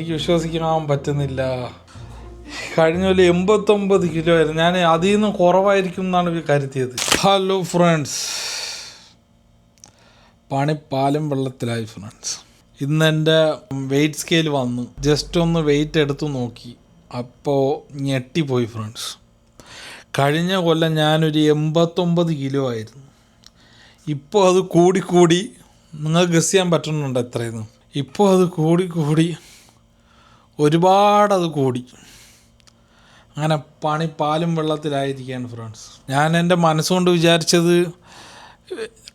എനിക്ക് വിശ്വസിക്കാൻ പറ്റുന്നില്ല. കഴിഞ്ഞ പോലെ 89 കിലോ ആയിരുന്നു. ഞാൻ അതിൽ നിന്ന് കുറവായിരിക്കും എന്നാണ് കരുതിയത്. ഹലോ ഫ്രണ്ട്സ്, പണിപ്പാലും വെള്ളത്തിലായി ഫ്രണ്ട്സ്. ഇന്ന് എൻ്റെ വെയ്റ്റ് സ്കെയിൽ വന്നു. ജസ്റ്റ് ഒന്ന് വെയിറ്റ് എടുത്ത് നോക്കി. അപ്പോൾ ഞെട്ടിപ്പോയി ഫ്രണ്ട്സ്. കഴിഞ്ഞ കൊല്ലം ഞാനൊരു 89 കിലോ ആയിരുന്നു. ഇപ്പോൾ അത് കൂടി നിങ്ങൾക്ക് ഗസ് ചെയ്യാൻ പറ്റുന്നുണ്ട് എത്രയെന്ന്. ഇപ്പോൾ അത് കൂടി ഒരുപാടത് കൂടി. അങ്ങനെ പാലും വെള്ളത്തിലായിരിക്കുകയാണ് ഫ്രണ്ട്സ്. ഞാൻ എൻ്റെ മനസ്സുകൊണ്ട് വിചാരിച്ചത്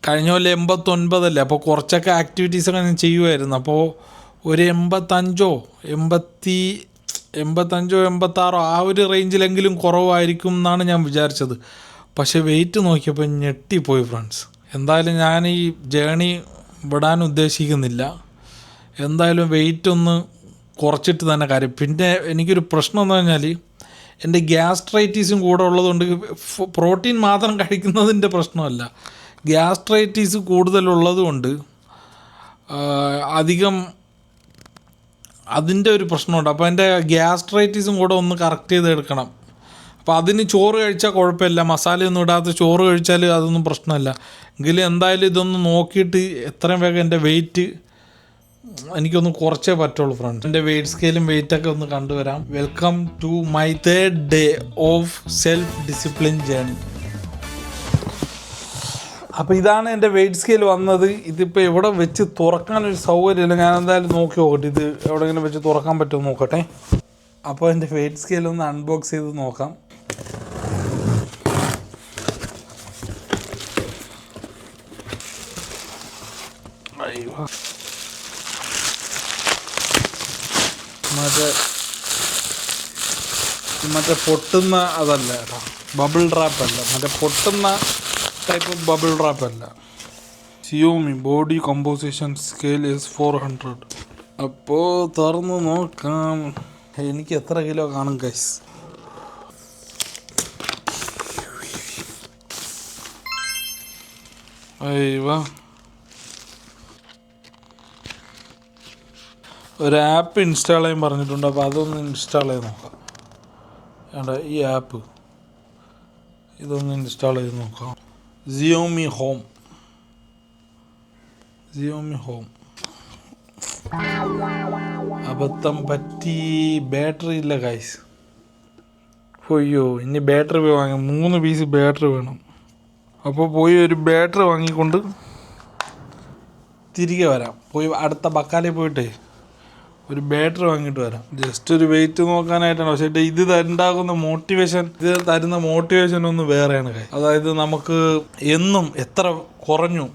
കഴിഞ്ഞ പോലെ 89 അല്ലേ, അപ്പോൾ കുറച്ചൊക്കെ ആക്ടിവിറ്റീസൊക്കെ ഞാൻ ചെയ്യുമായിരുന്നു. അപ്പോൾ ഒരു 85 86 ആ ഒരു റേഞ്ചിലെങ്കിലും കുറവായിരിക്കും എന്നാണ് ഞാൻ വിചാരിച്ചത്. പക്ഷേ വെയിറ്റ് നോക്കിയപ്പോൾ ഞെട്ടിപ്പോയി ഫ്രണ്ട്സ്. എന്തായാലും ഞാൻ ഈ ജേണി വിടാൻ ഉദ്ദേശിക്കുന്നില്ല. എന്തായാലും വെയിറ്റ് ഒന്ന് കുറച്ചിട്ട് തന്നെ കാര്യം. പിന്നെ എനിക്കൊരു പ്രശ്നം എന്ന് പറഞ്ഞാൽ എൻ്റെ ഗ്യാസ്ട്രൈറ്റീസും കൂടെ ഉള്ളതുകൊണ്ട് പ്രോട്ടീൻ മാത്രം കഴിക്കുന്നതിൻ്റെ പ്രശ്നമല്ല, ഗ്യാസ്ട്രൈറ്റീസ് കൂടുതലുള്ളത് കൊണ്ട് അധികം അതിൻ്റെ ഒരു പ്രശ്നമുണ്ട്. അപ്പോൾ എൻ്റെ ഗ്യാസ്ട്രൈറ്റീസും കൂടെ ഒന്ന് കറക്റ്റ് ചെയ്തെടുക്കണം. അപ്പോൾ അതിന് ചോറ് കഴിച്ചാൽ കുഴപ്പമില്ല, മസാലയൊന്നും ഇടാത്ത ചോറ് കഴിച്ചാൽ അതൊന്നും പ്രശ്നമല്ല. എങ്കിലും എന്തായാലും ഇതൊന്ന് നോക്കിയിട്ട് എത്രയും വേഗം എൻ്റെ വെയിറ്റ് എനിക്കൊന്ന് കുറച്ചേ പറ്റുള്ളൂ ഫ്രണ്ട്സ്. എൻ്റെ വെയിറ്റ് സ്കെയിലും വെയിറ്റൊക്കെ ഒന്ന് കണ്ടുവരാം. Welcome to my 3rd day of self discipline journey. അപ്പോൾ ഇതാണ് എൻ്റെ വെയിറ്റ് സ്കെയിൽ വന്നത്. ഇതിപ്പോൾ എവിടെ വെച്ച് തുറക്കാനൊരു സൗകര്യമില്ല. ഞാൻ എന്തായാലും നോക്കി നോക്കട്ടെ, ഇത് എവിടെയെങ്കിലും വെച്ച് തുറക്കാൻ പറ്റുമോ നോക്കട്ടെ. അപ്പോൾ എൻ്റെ വെയിറ്റ് സ്കെയിൽ ഒന്ന് അൺബോക്സ് ചെയ്ത് നോക്കാം. മറ്റേ പൊട്ടുന്ന അതല്ല കേട്ടോ, ബബിൾ റാപ്പ് അല്ല, മറ്റേ പൊട്ടുന്ന ടൈപ്പ് ബബിൾ റാപ്പ് അല്ല. Xiaomi body composition scale S400. അപ്പോൾ തുറന്ന് നോക്കാം എനിക്ക് എത്ര കിലോ കാണും ഗൈസ്. അയ്യോ, ഒരു ആപ്പ് ഇൻസ്റ്റാൾ ചെയ്യാൻ പറഞ്ഞിട്ടുണ്ട്. അപ്പോൾ അതൊന്ന് ഇൻസ്റ്റാൾ ചെയ്ത് നോക്കാം. വേണ്ട, ഈ ആപ്പ് ഇതൊന്ന് ഇൻസ്റ്റാൾ ചെയ്ത് നോക്കാം. Xiaomi home. അബദ്ധം പറ്റി, ബാറ്ററി ഇല്ല ഗൈസ്. അയ്യോ, ഇനി ബാറ്ററി പോയി വാങ്ങാം. 3 പീസ് ബാറ്ററി വേണം. അപ്പോൾ പോയി ഒരു ബാറ്ററി വാങ്ങിക്കൊണ്ട് തിരികെ വരാം. പോയി അടുത്ത ബക്കാലയിൽ പോയിട്ട് ഒരു ബാറ്ററി വാങ്ങിയിട്ട് വരാം. ജസ്റ്റ് ഒരു വെയിറ്റ് നോക്കാനായിട്ടാണ്. പക്ഷേ ഇത് തരുന്ന മോട്ടിവേഷൻ ഒന്ന് വേറെയാണ്. അതായത് നമുക്ക് എന്നും എത്ര കുറഞ്ഞു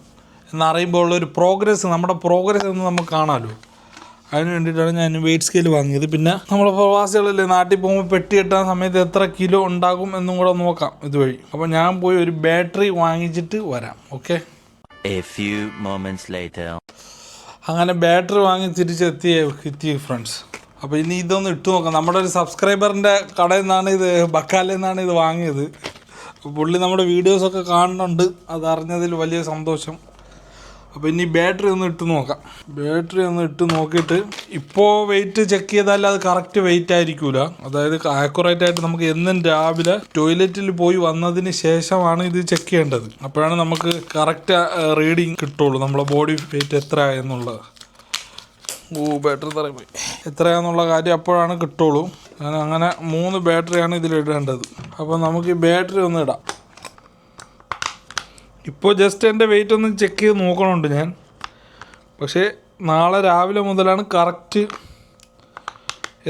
എന്നറിയുമ്പോൾ ഉള്ളൊരു പ്രോഗ്രസ്, നമ്മുടെ പ്രോഗ്രസ് ഒന്ന് നമുക്ക് കാണാമല്ലോ. അതിന് വേണ്ടിയിട്ടാണ് ഞാൻ വെയിറ്റ് സ്കെയിൽ വാങ്ങിയത്. പിന്നെ നമ്മൾ പ്രവാസികളല്ലേ, നാട്ടിൽ പോകുമ്പോൾ പെട്ടി കെട്ടാൻ സമയത്ത് എത്ര കിലോ ഉണ്ടാകും എന്നും കൂടെ നോക്കാം ഇതുവഴി. അപ്പോൾ ഞാൻ പോയി ഒരു ബാറ്ററി വാങ്ങിച്ചിട്ട് വരാം. ഓക്കെ. അങ്ങനെ ബാറ്ററി വാങ്ങി തിരിച്ചെത്തി ഫ്രണ്ട്സ്. അപ്പോൾ ഇനി ഇതൊന്ന് ഇട്ട് നോക്കാം. നമ്മുടെ ഒരു സബ്സ്ക്രൈബറിൻ്റെ കടയിൽ നിന്നാണ് ഇത്, ബക്കാലയിൽ നിന്നാണ് ഇത് വാങ്ങിയത്. പുള്ളി നമ്മുടെ വീഡിയോസൊക്കെ കാണുന്നുണ്ട്, അതറിഞ്ഞതിൽ വലിയ സന്തോഷം. അപ്പോൾ ഇനി ബാറ്ററി ഒന്ന് ഇട്ട് നോക്കാം. ബാറ്ററി ഒന്ന് ഇട്ട് നോക്കിയിട്ട് ഇപ്പോൾ വെയിറ്റ് ചെക്ക് ചെയ്താൽ അത് കറക്റ്റ് വെയിറ്റ് ആയിരിക്കില്ല. അതായത് ആക്യുറേറ്റ് ആയിട്ട് നമുക്ക് എന്നും രാവിലെ ടോയ്ലറ്റിൽ പോയി വന്നതിന് ശേഷമാണ് ഇത് ചെക്ക് ചെയ്യേണ്ടത്. അപ്പോഴാണ് നമുക്ക് കറക്റ്റ് റീഡിങ് കിട്ടുള്ളൂ, നമ്മളെ ബോഡി വെയിറ്റ് എത്രയാണെന്നുള്ളത്. ബാറ്ററി തറയും എത്രയാണെന്നുള്ള കാര്യം അപ്പോഴാണ് കിട്ടുള്ളൂ. അങ്ങനെ 3 ബാറ്ററിയാണ് ഇതിലിടേണ്ടത്. അപ്പോൾ നമുക്ക് ഈ ബാറ്ററി ഒന്ന് ഇടാം. ഇപ്പോൾ ജസ്റ്റ് എൻ്റെ വെയിറ്റ് ഒന്ന് ചെക്ക് ചെയ്ത് നോക്കണുണ്ട് ഞാൻ. പക്ഷേ നാളെ രാവിലെ മുതലാണ് കറക്റ്റ്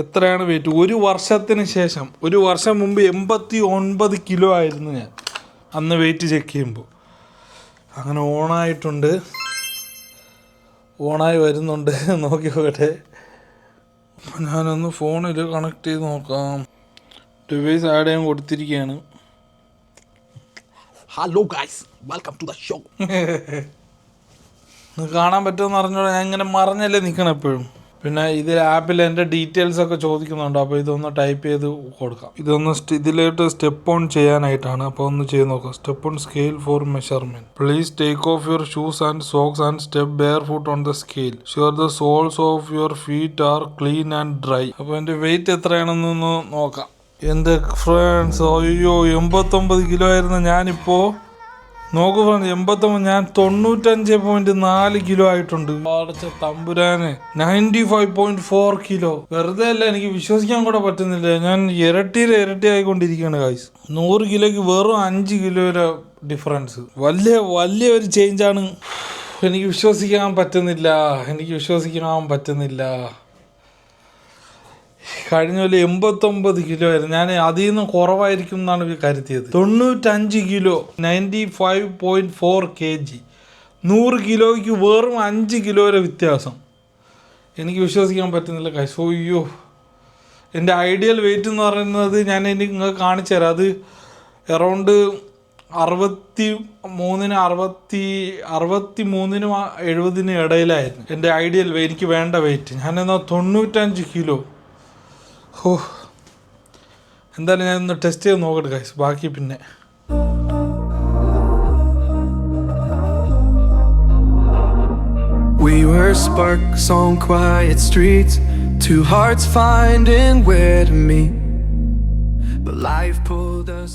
എത്രയാണ് വെയിറ്റ്. 1 വർഷത്തിന് ശേഷം, 1 വർഷം മുമ്പ് 89 കിലോ ആയിരുന്നു ഞാൻ അന്ന് വെയിറ്റ് ചെക്ക് ചെയ്യുമ്പോൾ. അങ്ങനെ ഓണായി വരുന്നുണ്ട്. നോക്കി നോക്കട്ടെ. ഞാനൊന്ന് ഫോണിൽ കണക്ട് ചെയ്ത് നോക്കാം. ഡിവൈസ് ആഡ് ചെയ്യാൻ കൊടുത്തിരിക്കുകയാണ്. Hello guys, welcome to the show. കാണാൻ പറ്റുമെന്ന് അറിഞ്ഞോളൂ, ഞാൻ ഇങ്ങനെ മറഞ്ഞല്ലേ നിൽക്കണം എപ്പോഴും. പിന്നെ ഇതിൽ ആപ്പിൽ എൻ്റെ ഡീറ്റെയിൽസ് ഒക്കെ ചോദിക്കുന്നുണ്ട്. അപ്പോൾ ഇതൊന്ന് ടൈപ്പ് ചെയ്ത് കൊടുക്കാം. ഇതൊന്ന് ഇതിലായിട്ട് സ്റ്റെപ്പ് ഓൺ ചെയ്യാനായിട്ടാണ്. അപ്പോൾ ഒന്ന് ചെയ്ത് നോക്കാം. Step on scale for measurement. Please take off your shoes and socks and step barefoot on the scale. Sure the soles of your feet are clean and dry. അപ്പോൾ എൻ്റെ wait എത്രയാണെന്നൊന്ന് നോക്കാം. എൻ്റെ friends, അയ്യോ 89 kilo ആയിരുന്നു ഞാനിപ്പോൾ. നോക്കൂ friends, 89, ഞാൻ 95.4 kilo ആയിട്ടുണ്ട്. തമ്പുരാന് 95.4 കിലോ. വെറുതെ അല്ല, എനിക്ക് വിശ്വസിക്കാൻ കൂടെ പറ്റുന്നില്ല. ഞാൻ ഇരട്ടി ആയിക്കൊണ്ടിരിക്കുകയാണ് ഗൈസ്. 100 കിലോയ്ക്ക് വെറും 5 കിലോയുടെ ഡിഫറൻസ്. വലിയ ഒരു ചേഞ്ചാണ്. എനിക്ക് വിശ്വസിക്കാൻ പറ്റുന്നില്ല. കഴിഞ്ഞ പോലെ 89 കിലോ ആയിരുന്നു. ഞാൻ അതിൽ നിന്ന് കുറവായിരിക്കും എന്നാണ് കരുതിയത്. 95 കിലോ, 95.4 kg. 100 കിലോയ്ക്ക് വെറും 5 കിലോയുടെ വ്യത്യാസം. എനിക്ക് വിശ്വസിക്കാൻ പറ്റുന്നില്ല കൈസ്. അയ്യോ, എൻ്റെ ഐഡിയൽ വെയിറ്റ് എന്ന് പറയുന്നത് ഞാൻ നിങ്ങൾക്ക് കാണിച്ചു തരാം. അത് അറൗണ്ട് 63-നും 70-നും ഇടയിലായിരുന്നു എൻ്റെ ഐഡിയൽ വെയിറ്റ്. എനിക്ക് വേണ്ട വെയിറ്റ്. ഞാനെന്നാൽ 95 കിലോ. എന്തായാലും ഞാനൊന്ന് ടെസ്റ്റ് ചെയ്ത് നോക്കട്ടെ ഗൈസ്. ബാക്കി പിന്നെ. We were sparks on quiet streets, two hearts finding where to meet, but life pulled us